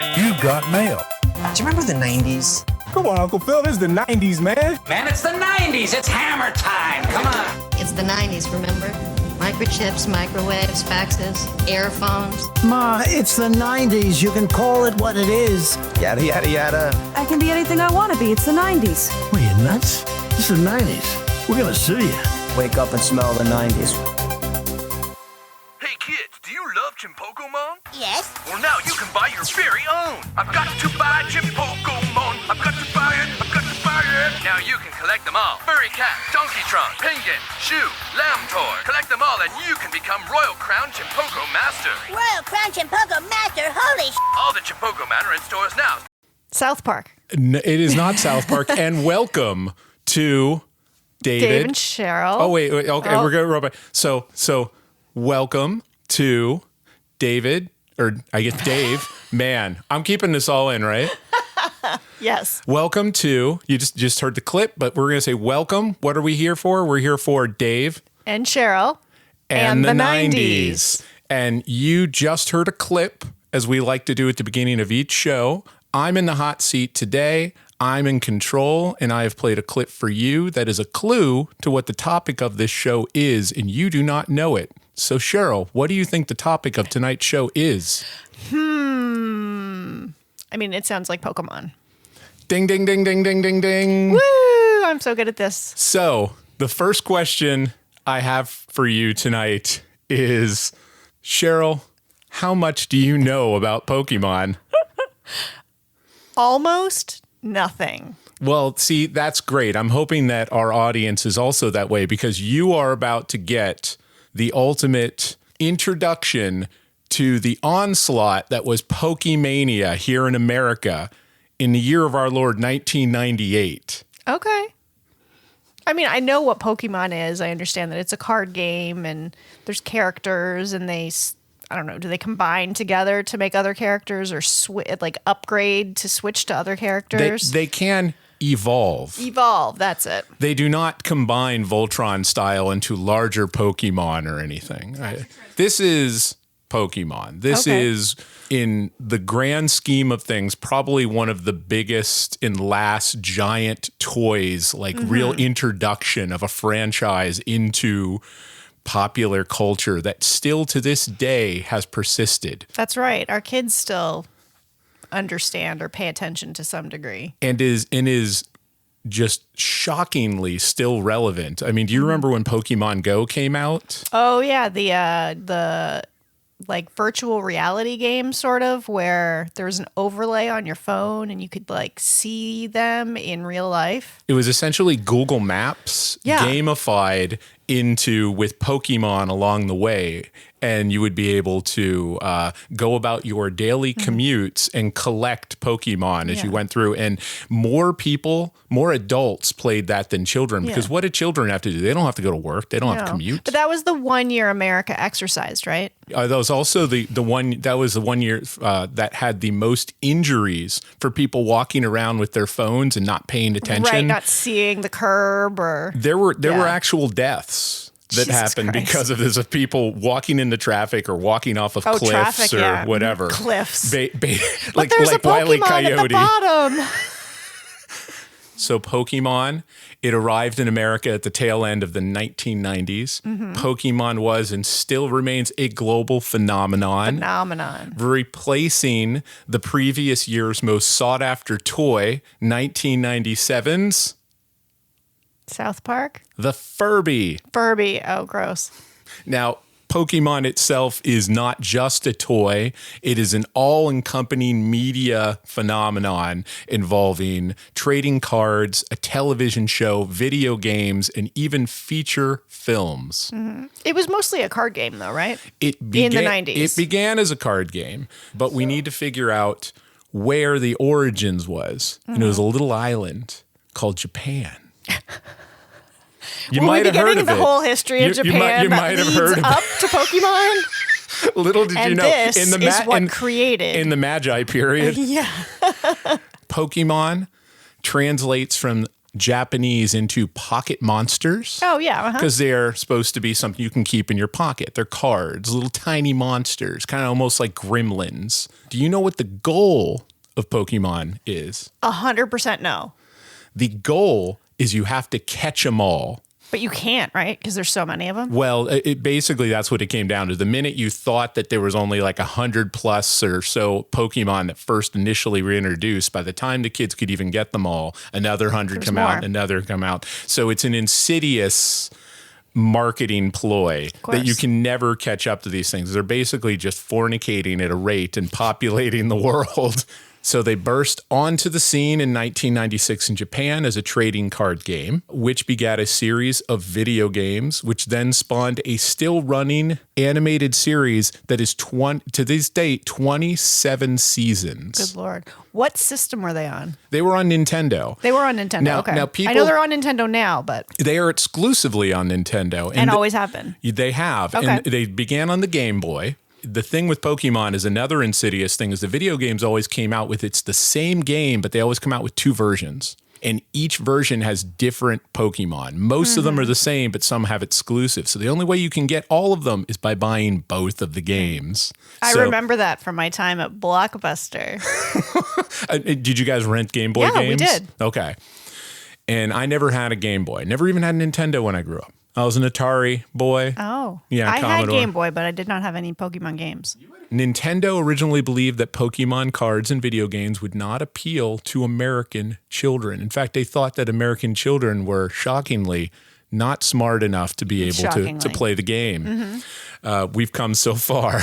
You got mail. Do you remember the 90s? Come on, Uncle Phil, this is the 90s, man. Man, it's the 90s. It's hammer time. Come on. It's the 90s, remember? Microchips, microwaves, faxes, airphones. Ma, it's the 90s. You can call it what it is. Yada, yada, yada. I can be anything I want to be. It's the 90s. What, are you nuts? This is the 90s. We're gonna sue you. Wake up and smell the 90s. Hey kids, do you love Pokémon? Yes. Well, now you can buy your very own. I've got to buy Pokémon. I've got to buy it. I've got to buy it. Now you can collect them all. Furry Cat, Donkey Tron, Penguin, Shoe, Lamtor. Collect them all and you can become Royal Crown Chimpoko Master. Royal Crown Chimpoko Master, holy All the Chimpoko Man are in stores now. South Park. It is not South Park. And welcome to David. Dave and Cheryl. Oh, wait. Okay, we're going to roll back. So welcome to David, or I guess Dave. Man, I'm keeping this all in, right? Yes. Welcome to, you just heard the clip, but we're going to say welcome. What are we here for? We're here for Dave. And Cheryl. And the 90s. And you just heard a clip, as we like to do at the beginning of each show. I'm in the hot seat today. I'm in control, and I have played a clip for you that is a clue to what the topic of this show is, and you do not know it. So, Cheryl, what do you think the topic of tonight's show is? I mean, it sounds like Pokemon. Ding, ding, ding, ding, ding, ding, ding. Woo! I'm so good at this. So, the first question I have for you tonight is, Cheryl, how much do you know about Pokemon? Almost nothing. Well, see, that's great. I'm hoping that our audience is also that way because you are about to get the ultimate introduction to the onslaught that was Pokemania here in America in the year of our Lord 1998. Okay. I mean, I know what Pokemon is. I understand that it's a card game and there's characters and I don't know, do they combine together to make other characters or upgrade to switch to other characters? They can evolve. Evolve, that's it. They do not combine Voltron style into larger Pokemon or anything. This is Pokemon. This is, in the grand scheme of things, probably one of the biggest and last giant toys, like real introduction of a franchise into popular culture that still to this day has persisted. That's right. Our kids still understand or pay attention to some degree. And is just shockingly still relevant. I mean, do you remember when Pokemon Go came out? Oh yeah, the like virtual reality game sort of where there was an overlay on your phone and you could like see them in real life. It was essentially Google Maps gamified with Pokemon along the way. And you would be able to go about your daily commutes and collect Pokemon as you went through. And more adults played that than children. Because what do children have to do? They don't have to go to work. They don't have to commute. But that was the 1 year America exercised, right? That was also the 1 year that had the most injuries for people walking around with their phones and not paying attention. Right, not seeing the curb or... There were actual deaths that happened because of this, of people walking into traffic or walking off of cliffs or whatever. Cliffs. But like there's a Pokemon Wile E. Coyote. at the bottom. So Pokemon, it arrived in America at the tail end of the 1990s. Pokemon was and still remains a global phenomenon. Replacing the previous year's most sought-after toy, 1997's... South Park? The Furby. Furby. Oh, gross. Now, Pokemon itself is not just a toy. It is an all-encompassing media phenomenon involving trading cards, a television show, video games, and even feature films. It was mostly a card game, though, right? In the 90s. It began as a card game, but we need to figure out where the origins was. And it was a little island called Japan. You might have heard of it. The whole history of Japan you might have heard of up to Pokemon. Little did you know, this is what created in the Magi period. Yeah. Pokemon translates from Japanese into pocket monsters. Oh, yeah. Because they're supposed to be something you can keep in your pocket. They're cards, little tiny monsters, kind of almost like gremlins. Do you know what the goal of Pokemon is? 100% no. The goal is you have to catch them all. But you can't, right? Because there's so many of them. Well, basically that's what it came down to. The minute you thought that there was only like 100 plus or so Pokemon that first initially were introduced, by the time the kids could even get them all, another 100 come out, another come out. So it's an insidious marketing ploy that you can never catch up to these things. They're basically just fornicating at a rate and populating the world. So they burst onto the scene in 1996 in Japan as a trading card game, which begat a series of video games, which then spawned a still running animated series that is to this date 27 seasons. Good Lord. What system were they on? They were on Nintendo. They were on Nintendo. Now, okay. Now people, I know they're on Nintendo now, but they are exclusively on Nintendo. And always have been. They have. Okay. And they began on the Game Boy. The thing with Pokemon is another insidious thing is the video games always came out with, it's the same game, but they always come out with two versions. And each version has different Pokemon. Most of them are the same, but some have exclusives. So the only way you can get all of them is by buying both of the games. I remember that from my time at Blockbuster. Did you guys rent Game Boy games? Yeah, we did. Okay. And I never had a Game Boy. Never even had a Nintendo when I grew up. I was an Atari boy. Oh. Yeah, I Commodore. had Game Boy, but I did not have any Pokemon games. Nintendo originally believed that Pokemon cards and video games would not appeal to American children. In fact, they thought that American children were shockingly not smart enough to be able to play the game. We've come so far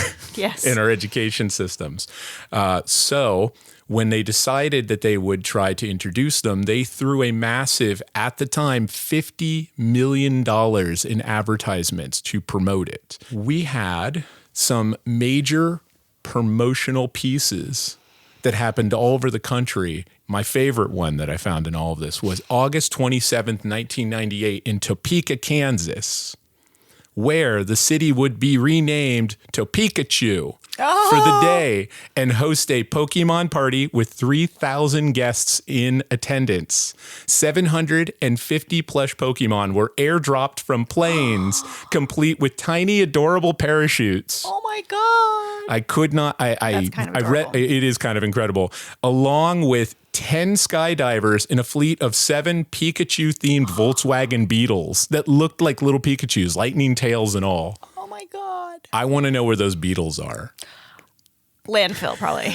in our education systems. So when they decided that they would try to introduce them, they threw a massive, at the time, $50 million in advertisements to promote it. We had some major promotional pieces that happened all over the country. My favorite one that I found in all of this was August 27th, 1998 in Topeka, Kansas, where the city would be renamed to Pikachu for the day and host a Pokemon party with 3,000 guests in attendance. 750 plush Pokemon were airdropped from planes, complete with tiny, adorable parachutes. Oh my God. I could not, That's kind of I read, adorable. it is kind of incredible, along with 10 skydivers in a fleet of 7 Pikachu-themed Volkswagen Beetles that looked like little Pikachus, lightning tails and all. Oh my God. I want to know where those Beetles are. Landfill, probably.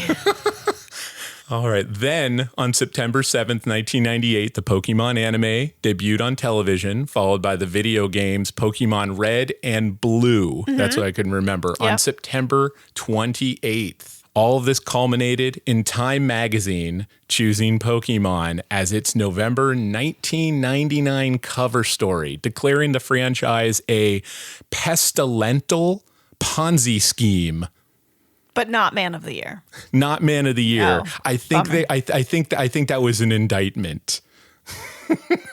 All right. Then on September 7th, 1998, the Pokemon anime debuted on television, followed by the video games Pokemon Red and Blue. That's what I can remember. Yep. On September 28th. All of this culminated in Time magazine choosing Pokemon as its November 1999 cover story, declaring the franchise a pestilential Ponzi scheme. But not Man of the Year. Not Man of the Year. Oh, I think bummer. I think that was an indictment.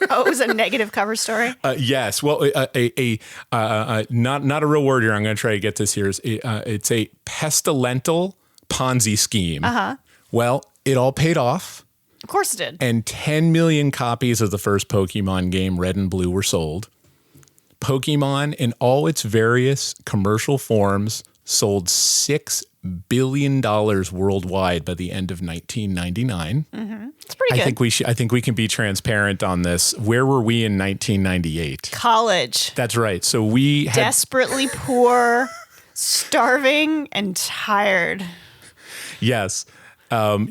Oh, it was a negative cover story? Yes. Well, not a real word here. I'm going to try to get this here. It's a pestilential Ponzi scheme. Well, it all paid off. Of course it did. And 10 million copies of the first Pokemon game, Red and Blue, were sold. Pokemon, in all its various commercial forms, sold $6 billion worldwide by the end of 1999. It's pretty good. I think we can be transparent on this. Where were we in 1998? College. That's right. So we had Desperately poor, starving, and tired. Yes. So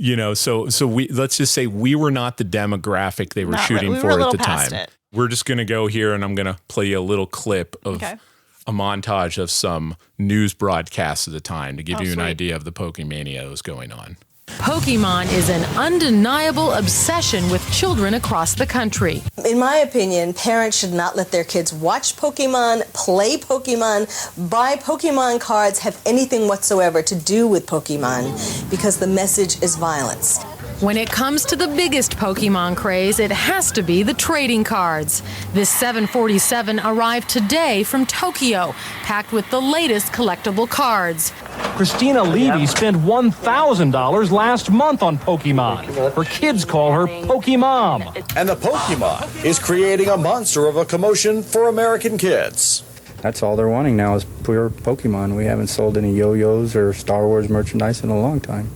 we, let's just say we were not the demographic they were shooting we were for a at little the past time. it. We're just going to go here and I'm going to play you a little clip of Okay. a montage of some news broadcasts of the time to give you an sweet. idea of the Pokemania that was going on. Pokemon is an undeniable obsession with children across the country. In my opinion, parents should not let their kids watch Pokemon, play Pokemon, buy Pokemon cards, have anything whatsoever to do with Pokemon, because the message is violence. When it comes to the biggest Pokemon craze, it has to be the trading cards. This 747 arrived today from Tokyo, packed with the latest collectible cards. Christina Levy spent $1,000 last month on Pokemon. Her kids call her Pokemon. And the Pokemon is creating a monster of a commotion for American kids. That's all they're wanting now is pure Pokemon. We haven't sold any yo-yos or Star Wars merchandise in a long time.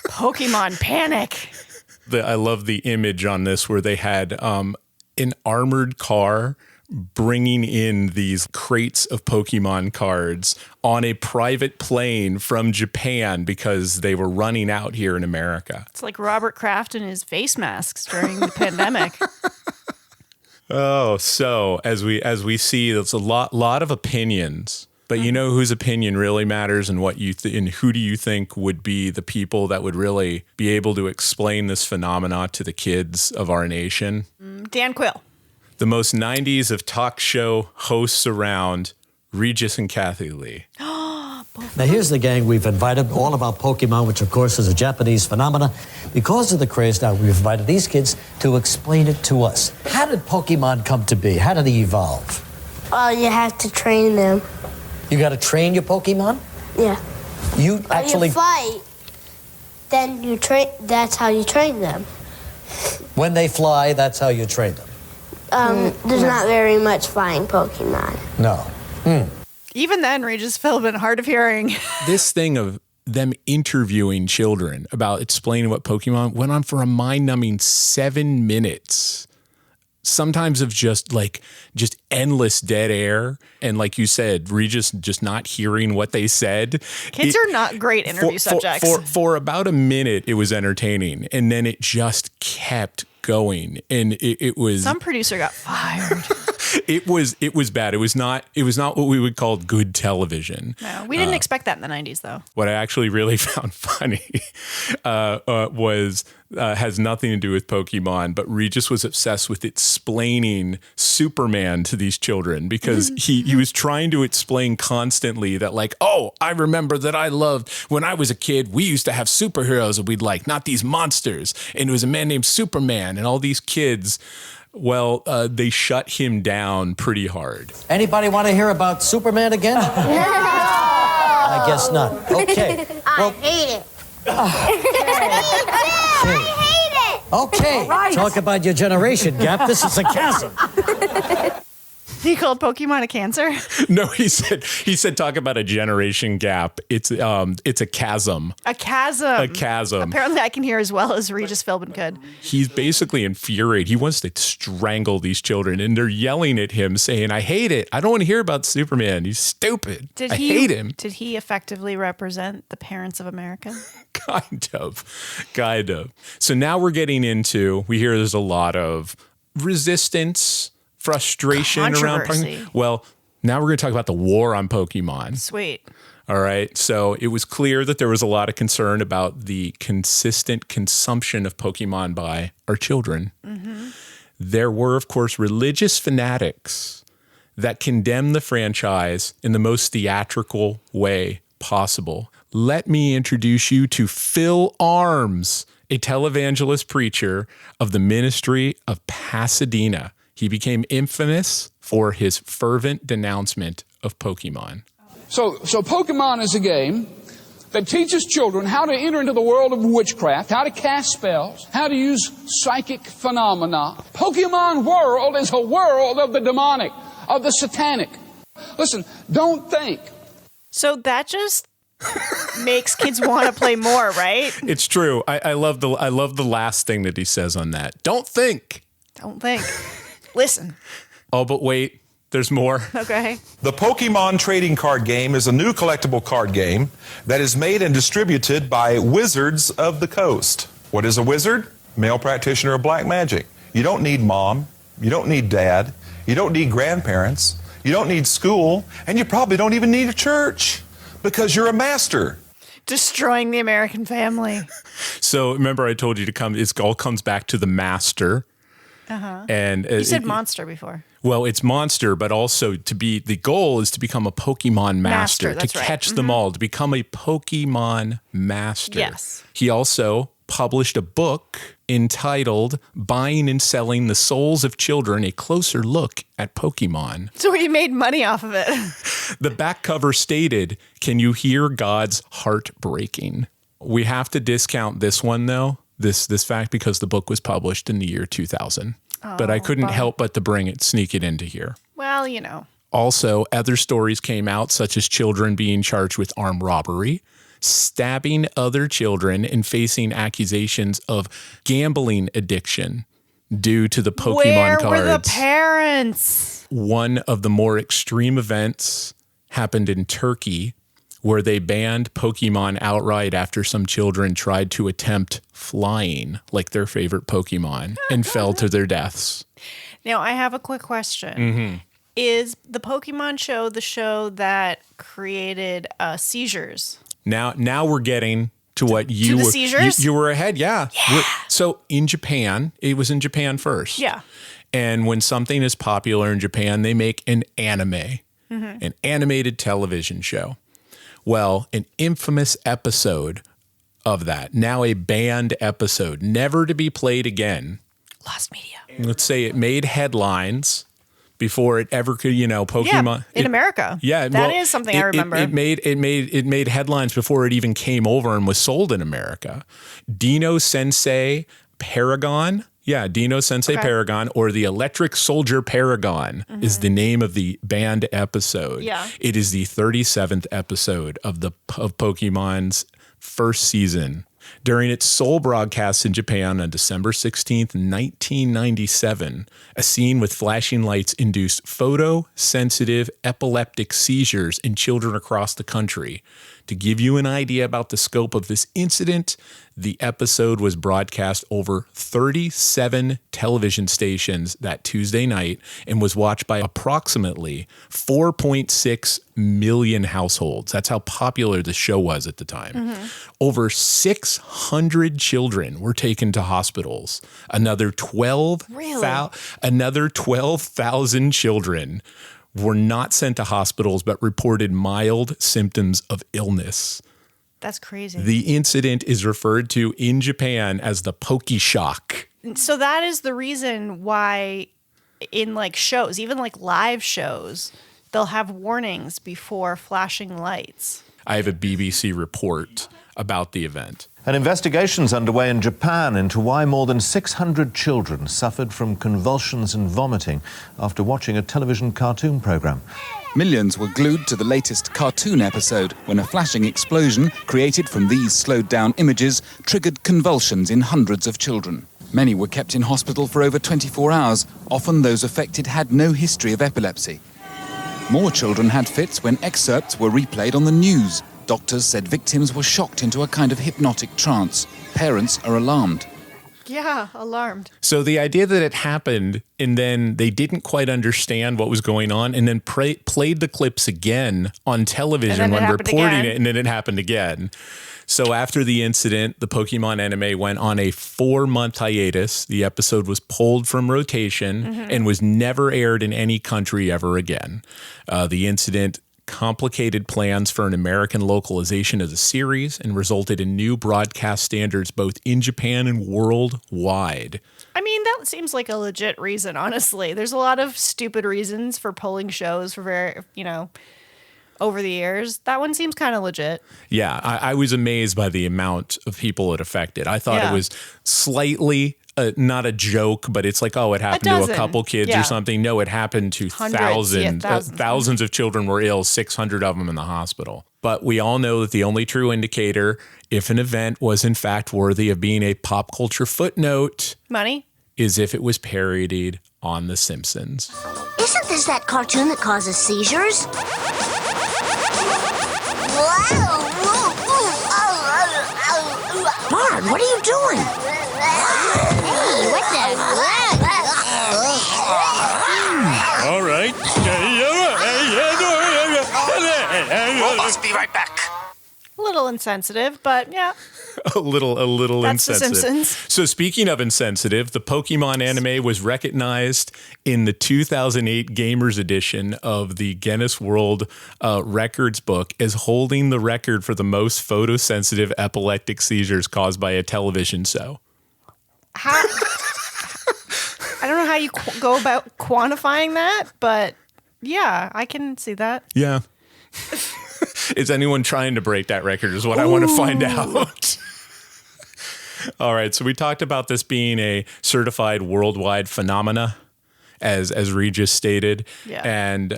Pokemon panic. I love the image on this where they had an armored car bringing in these crates of Pokemon cards on a private plane from Japan because they were running out here in America. It's like Robert Kraft and his face masks during the pandemic. Oh, so as we see, there's a lot of opinions. But you know whose opinion really matters, and what and who do you think would be the people that would really be able to explain this phenomena to the kids of our nation? Dan Quill. The most 90s of talk show hosts around, Regis and Kathy Lee. Now here's the gang we've invited, all about Pokemon, which of course is a Japanese phenomena. Because of the craze now, we've invited these kids to explain it to us. How did Pokemon come to be? How did they evolve? Oh, you have to train them. You got to train your Pokemon? Yeah. You actually you fight, then you train. That's how you train them. When they fly, that's how you train them. There's not very much flying Pokemon. No. Even then, Regis Philbin, hard of hearing. This thing of them interviewing children about explaining what Pokemon went on for a mind-numbing 7 minutes. Sometimes of just endless dead air. And like you said, Regis just not hearing what they said. Kids are not great interview subjects. For about a minute, it was entertaining. And then it just kept going. And it was... Some producer got fired. It was bad. It was not what we would call good television. No, we didn't expect that in the 90s, though. What I actually really found funny has nothing to do with Pokemon, but Regis was obsessed with explaining Superman to these children because he was trying to explain constantly that I remember that I loved when I was a kid, we used to have superheroes that we'd like, not these monsters. And it was a man named Superman, and all these kids... Well, they shut him down pretty hard. Anybody want to hear about Superman again? No. I guess not. Okay. I hate it. I hate it. Okay. Right. Talk about your generation gap. This is a chasm. He called Pokemon a cancer? No, he said talk about a generation gap. It's a chasm. A chasm. A chasm. Apparently I can hear as well as Regis Philbin could. He's basically infuriated. He wants to strangle these children, and they're yelling at him saying, I hate it. I don't want to hear about Superman. He's stupid. I hate him. Did he effectively represent the parents of America? Kind of. So now we're getting into, we hear there's a lot of resistance, frustration around Pokemon. Well, now we're going to talk about the war on Pokemon. Sweet. All right. So it was clear that there was a lot of concern about the consistent consumption of Pokemon by our children. Mm-hmm. There were, of course, religious fanatics that condemned the franchise in the most theatrical way possible. Let me introduce you to Phil Arms, a televangelist preacher of the Ministry of Pasadena. He became infamous for his fervent denouncement of Pokemon. So Pokemon is a game that teaches children how to enter into the world of witchcraft, how to cast spells, how to use psychic phenomena. Pokemon world is a world of the demonic, of the satanic. Listen, don't think. So that just makes kids want to play more, right? It's true. I love the last thing that he says on that. Don't think. Don't think. Listen. Oh, but wait, there's more. Okay. The Pokemon trading card game is a new collectible card game that is made and distributed by Wizards of the Coast. What is a wizard? Male practitioner of black magic. You don't need mom. You don't need dad. You don't need grandparents. You don't need school. And you probably don't even need a church because you're a master. Destroying the American family. So remember I told you to come, it all comes back to the master. And You said monster before. Well, it's monster, but also the goal is to become a Pokemon master, That's to right. catch them all, to become a Pokemon master. Yes. He also published a book entitled Buying and Selling the Souls of Children, a Closer Look at Pokemon. So he made money off of it. The back cover stated, "Can you hear God's heart breaking?" We have to discount this one, though, this fact, because the book was published in the year 2000. But I couldn't help but to sneak it into here. Well, Also, other stories came out, such as children being charged with armed robbery, stabbing other children, and facing accusations of gambling addiction due to the Pokemon cards. Where were the parents? One of the more extreme events happened in Turkey, where they banned Pokemon outright after some children tried to attempt flying like their favorite Pokemon and fell to their deaths. Now, I have a quick question. Mm-hmm. Is the Pokemon show the show that created seizures? Now we're getting to what you the were. seizures? You were ahead, yeah. So in Japan, it was in Japan first. Yeah. And when something is popular in Japan, they make an anime, an animated television show. Well, an infamous episode of that, now a banned episode, never to be played again. Lost media. Let's say it made headlines before it ever could, Pokemon. Yeah, in America. Yeah. That is something I remember. It made headlines before it even came over and was sold in America. Dino Sensei Paragon. Yeah, Dino Sensei Paragon, or the Electric Soldier Paragon is the name of the banned episode. Yeah. It is the 37th episode of Pokemon's first season. During its sole broadcast in Japan on December 16th, 1997, a scene with flashing lights induced photosensitive epileptic seizures in children across the country. To give you an idea about the scope of this incident, the episode was broadcast over 37 television stations that Tuesday night and was watched by approximately 4.6 million households. That's how popular the show was at the time. Over 600 children were taken to hospitals. Another 12,000 children were not sent to hospitals, but reported mild symptoms of illness. That's crazy. The incident is referred to in Japan as the Pokeshock. So that is the reason why in shows, even live shows, they'll have warnings before flashing lights. I have a BBC report about the event. An investigation's underway in Japan into why more than 600 children suffered from convulsions and vomiting after watching a television cartoon program. Millions were glued to the latest cartoon episode when a flashing explosion created from these slowed-down images triggered convulsions in hundreds of children. Many were kept in hospital for over 24 hours. Often those affected had no history of epilepsy. More children had fits when excerpts were replayed on the news. Doctors said victims were shocked into a kind of hypnotic trance. Parents are alarmed. Yeah, alarmed. So the idea that it happened and then they didn't quite understand what was going on and then played the clips again on television when reporting it, and then it happened again. So after the incident, the Pokemon anime went on a 4-month hiatus. The episode was pulled from rotation and was never aired in any country ever again. The incident complicated plans for an American localization of the series and resulted in new broadcast standards both in Japan and worldwide. I mean, that seems like a legit reason, honestly. There's a lot of stupid reasons for pulling shows for over the years. That one seems kind of legit. Yeah, I was amazed by the amount of people it affected. I thought it was slightly not a joke, but it's like, oh, it happened to a couple kids or something. No, it happened to thousands. Thousands of children were ill, 600 of them in the hospital. But we all know that the only true indicator if an event was in fact worthy of being a pop culture footnote is if it was parodied on The Simpsons. Isn't this that cartoon that causes seizures? Bard, what are you doing? Hey, what the? All right. Boss, be right back. A little insensitive, but yeah. a little That's The insensitive. Simpsons. So speaking of insensitive, the Pokemon anime was recognized in the 2008 Gamers Edition of the Guinness World Records book as holding the record for the most photosensitive epileptic seizures caused by a television show. How? I don't know how you go about quantifying that, but yeah, I can see that. Yeah. Is anyone trying to break that record is what I want to find out. All right. So we talked about this being a certified worldwide phenomena, as Regis stated. Yeah. And,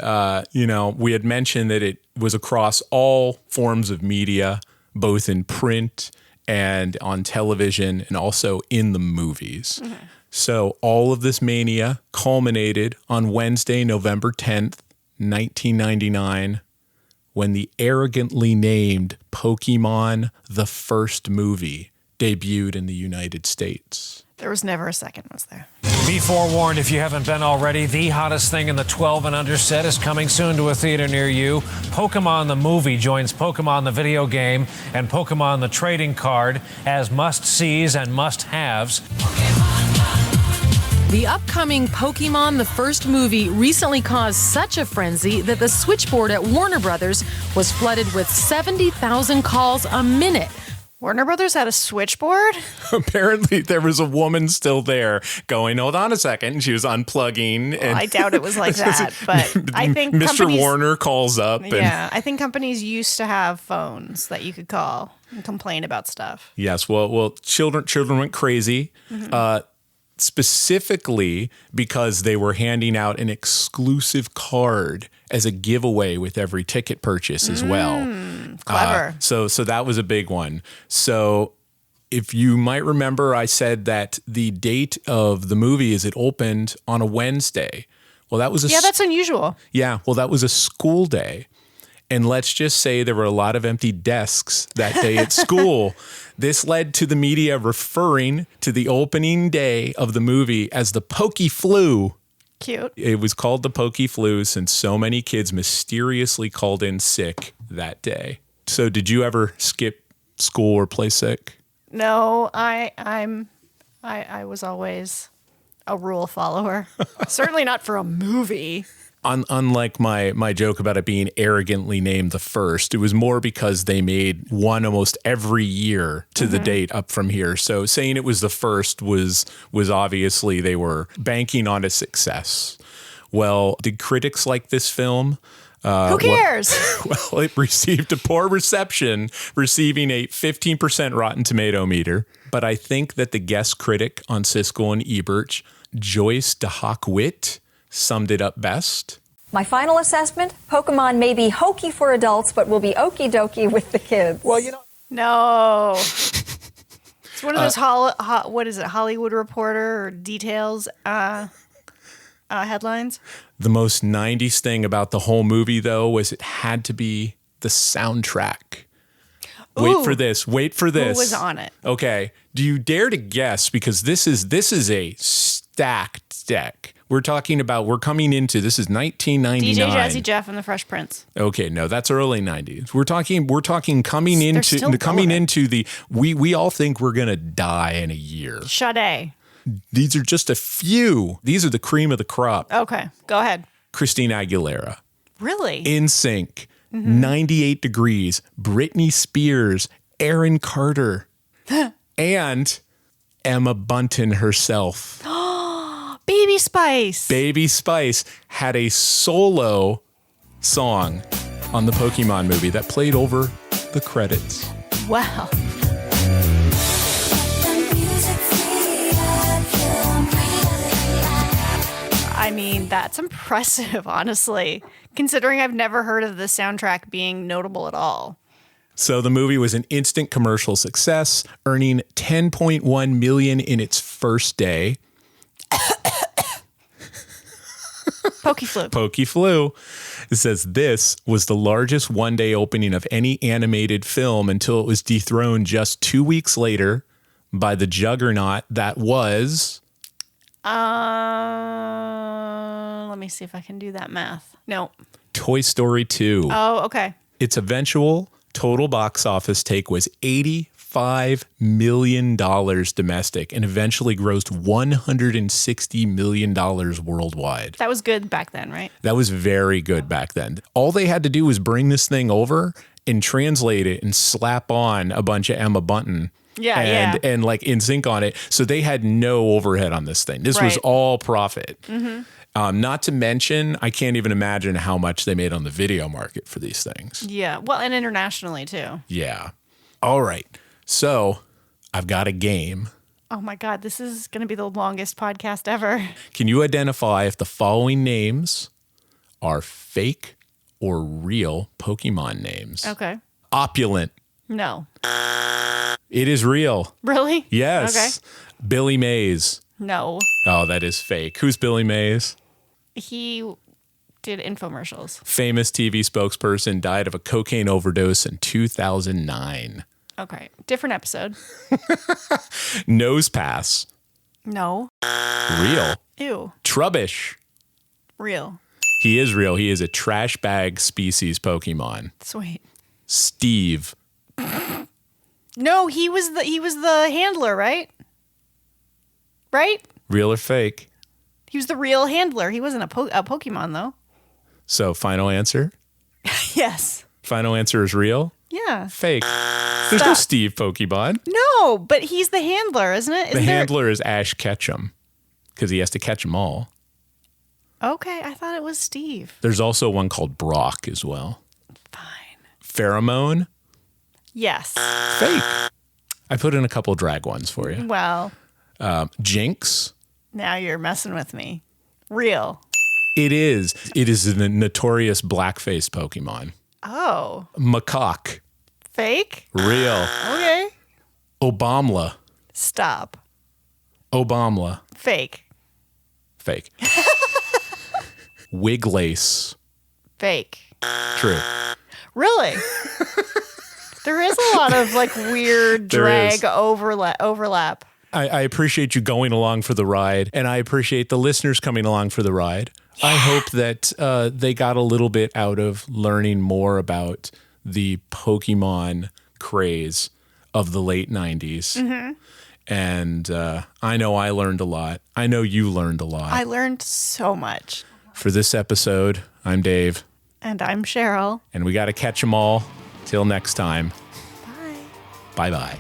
we had mentioned that it was across all forms of media, both in print and on television and also in the movies. Mm-hmm. So all of this mania culminated on Wednesday, November 10th, 1999, when the arrogantly named Pokémon the First movie debuted in the United States. There was never a second, was there? Be forewarned, if you haven't been already, the hottest thing in the 12 and under set is coming soon to a theater near you. Pokémon the movie joins Pokémon the video game and Pokémon the trading card as must-sees and must-haves. The upcoming Pokémon the First movie recently caused such a frenzy that the switchboard at Warner Brothers was flooded with 70,000 calls a minute. Warner Brothers had a switchboard? Apparently, there was a woman still there going, hold on a second. She was unplugging. Well, I doubt it was like that, but I think Mr. Warner calls up. Yeah, I think companies used to have phones that you could call and complain about stuff. Yes, well, children went crazy. Mm-hmm. Specifically because they were handing out an exclusive card as a giveaway with every ticket purchase as well. Clever. So that was a big one. So if you might remember, I said that the date of the movie is it opened on a Wednesday. Well, that was that's unusual. Yeah, well, that was a school day. And let's just say there were a lot of empty desks that day at school. This led to the media referring to the opening day of the movie as the Pokey Flu. Cute. It was called the Pokey Flu since so many kids mysteriously called in sick that day. So did you ever skip school or play sick? No, I was always a rule follower. Certainly not for a movie. Unlike my joke about it being arrogantly named the first, it was more because they made one almost every year to the date up from here. So saying it was the first was obviously they were banking on a success. Well, did critics like this film? Who cares? Well, it received a poor reception, receiving a 15% Rotten Tomato meter. But I think that the guest critic on Siskel and Ebert, Joyce de Hawkwitt, summed it up best. My final assessment, Pokemon may be hokey for adults, but will be okie dokie with the kids. Well, No. It's one of those Hollywood Reporter or Details headlines. The most 90s thing about the whole movie, though, was it had to be the soundtrack. Wait for this. Who was on it? Okay. Do you dare to guess? Because this is a stacked deck. We're coming into, this is 1999. DJ Jazzy Jeff and the Fresh Prince. Okay, no, that's early 90s. We're talking coming into the, we all think we're going to die in a year. Sade. These are just a few. These are the cream of the crop. Okay, go ahead. Christina Aguilera. Really? NSYNC. 98 Degrees. Britney Spears. Aaron Carter. And Emma Bunton herself. Baby Spice. Baby Spice had a solo song on the Pokemon movie that played over the credits. Wow. I mean, that's impressive, honestly, considering I've never heard of the soundtrack being notable at all. So the movie was an instant commercial success, earning $10.1 million in its first day. Pokey Flu. It says this was the largest one-day opening of any animated film until it was dethroned just 2 weeks later by the juggernaut that was... let me see if I can do that math. No. Toy Story 2. Oh, okay. Its eventual Total box office take was $85 million domestic and eventually grossed $160 million worldwide. That was good back then, right? That was very good back then. All they had to do was bring this thing over and translate it and slap on a bunch of Emma Bunton. And like in sync on it. So they had no overhead on this thing. This was all profit. Mm-hmm. Not to mention, I can't even imagine how much they made on the video market for these things. Yeah. Well, and internationally too. Yeah. All right. So I've got a game. Oh my God. This is going to be the longest podcast ever. Can you identify if the following names are fake or real Pokemon names? Okay. Opulent. No. It is real. Really? Yes. Okay. Billy Mays. No. Oh, that is fake. Who's Billy Mays? He did infomercials. Famous TV spokesperson, died of a cocaine overdose in 2009. Okay. Different episode. Nose Pass. No. Real. Ew. Trubbish. Real. He is real. He is a trash bag species Pokemon. Sweet. Steve. No, he was the handler, right? Right? Real or fake? He was the real handler. He wasn't a Pokemon, though. So, final answer? Yes. Final answer is real? Yeah. Fake. There's no Steve Pokemon. No, but he's the handler, isn't it? The handler is Ash Ketchum because he has to catch them all. Okay, I thought it was Steve. There's also one called Brock as well. Fine. Pheromone? Yes. Fake. I put in a couple drag ones for you. Well. Jinx? Now you're messing with me. Real. It is. It is a notorious black-faced Pokemon. Oh. Macaque. Fake? Real. Okay. Obamla. Stop. Obamla. Fake. Fake. Wiglace. Fake. True. Really? There is a lot of like weird drag overlap. I appreciate you going along for the ride, and I appreciate the listeners coming along for the ride. Yeah. I hope that they got a little bit out of learning more about the Pokemon craze of the late 90s. Mm-hmm. And I know I learned a lot. I know you learned a lot. I learned so much. For this episode, I'm Dave. And I'm Cheryl. And we got to catch them all. Till next time. Bye. Bye-bye.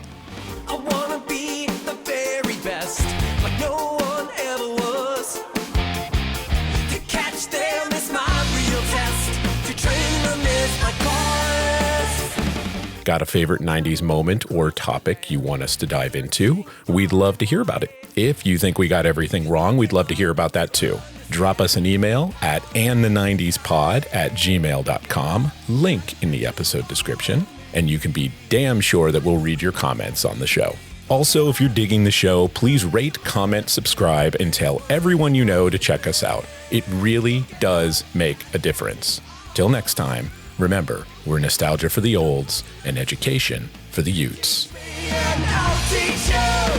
I wanna be the very best, like no one ever was. To catch them is my real test. To train them is my quest. Got a favorite 90s moment or topic you want us to dive into? We'd love to hear about it. If you think we got everything wrong, we'd love to hear about that too. Drop us an email at andthe90spod@gmail.com, link in the episode description, and you can be damn sure that we'll read your comments on the show. Also, if you're digging the show, please rate, comment, subscribe, and tell everyone you know to check us out. It really does make a difference. Till next time, remember, we're nostalgia for the olds and education for the youths. And I'll teach you.